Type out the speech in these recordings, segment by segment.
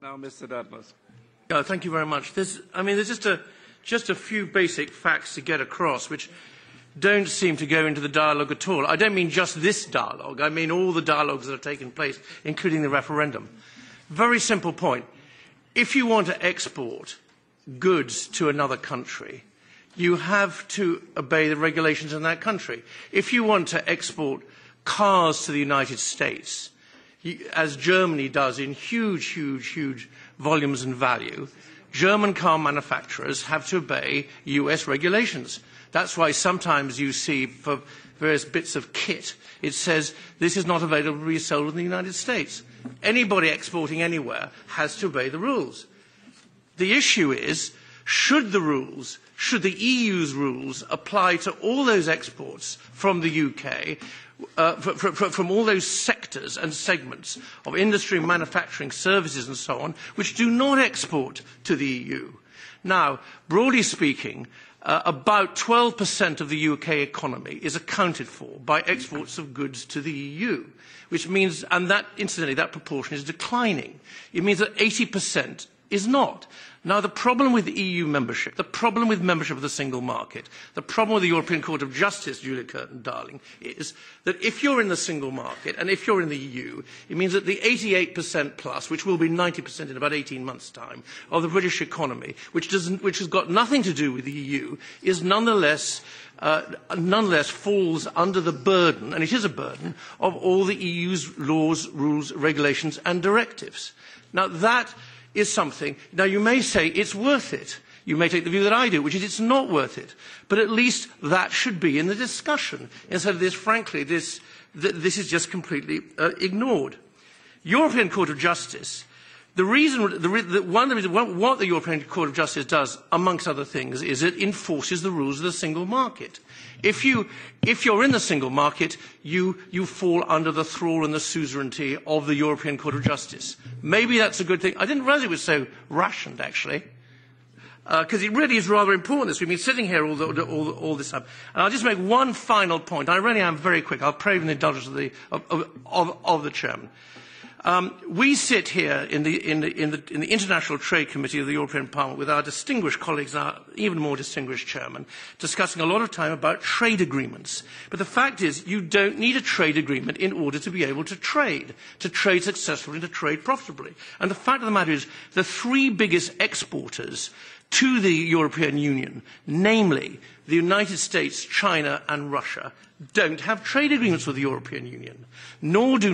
Now, Mr. Dartmouth. Thank you very much. There's just a few basic facts to get across, which don't seem to go into the dialogue at all. I don't mean just this dialogue. I mean all the dialogues that have taken place, including the referendum. Very simple point. If you want to export goods to another country, you have to obey the regulations in that country. If you want to export cars to the United States, as Germany does in huge volumes and value, German car manufacturers have to obey US regulations. That's why sometimes you see for various bits of kit, it says this is not available to be sold in the United States. Anybody exporting anywhere has to obey the rules. The issue is, should the EU's rules apply to all those exports from the UK, from all those sectors and segments of industry, manufacturing, services and so on, which do not export to the EU? Now, broadly speaking, about 12% of the UK economy is accounted for by exports of goods to the EU, which means, and that, incidentally, that proportion is declining. It means that 80% is not. Now, the problem with EU membership, the problem with membership of the single market, the problem with the European Court of Justice, Julia Curtin-Darling, is that if you're in the single market and if you're in the EU, it means that the 88% plus, which will be 90% in about 18 months' time, of the British economy, which has got nothing to do with the EU, is nonetheless falls under the burden, and it is a burden, of all the EU's laws, rules, regulations and directives. Now, that is something. Now, you may say it's worth it. You may take the view that I do, which is it's not worth it. But at least that should be in the discussion. Instead of this, frankly, this is just completely ignored. European Court of Justice, what the European Court of Justice does, amongst other things, is it enforces the rules of the single market. If you're in the single market, you fall under the thrall and the suzerainty of the European Court of Justice. Maybe that's a good thing. I didn't realise it was so rationed, actually, because it really is rather important. We've been sitting here all this time. And I'll just make one final point. I really am very quick. I'll pray in the indulgence of the Chairman. We sit here in the International Trade Committee of the European Parliament with our distinguished colleagues and our even more distinguished chairman, discussing a lot of time about trade agreements. But the fact is, you don't need a trade agreement in order to be able to trade successfully and to trade profitably. And the fact of the matter is, the three biggest exporters to the European Union, namely the United States, China and Russia, don't have trade agreements with the European Union, nor do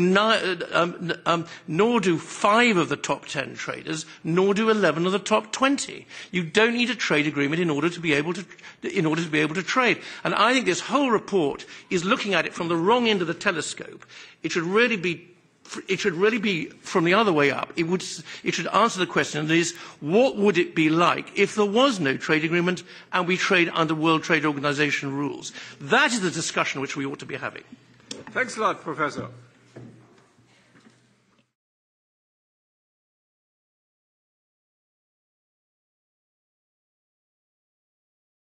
5 of the top 10 traders, nor do 11 of the top 20. You don't need a trade agreement in order to be able to trade. And I think this whole report is looking at it from the wrong end of the telescope. It should really be from the other way up. It should answer the question, that is, what would it be like if there was no trade agreement and we trade under World Trade Organization rules? That is the discussion which we ought to be having. Thanks a lot, Professor.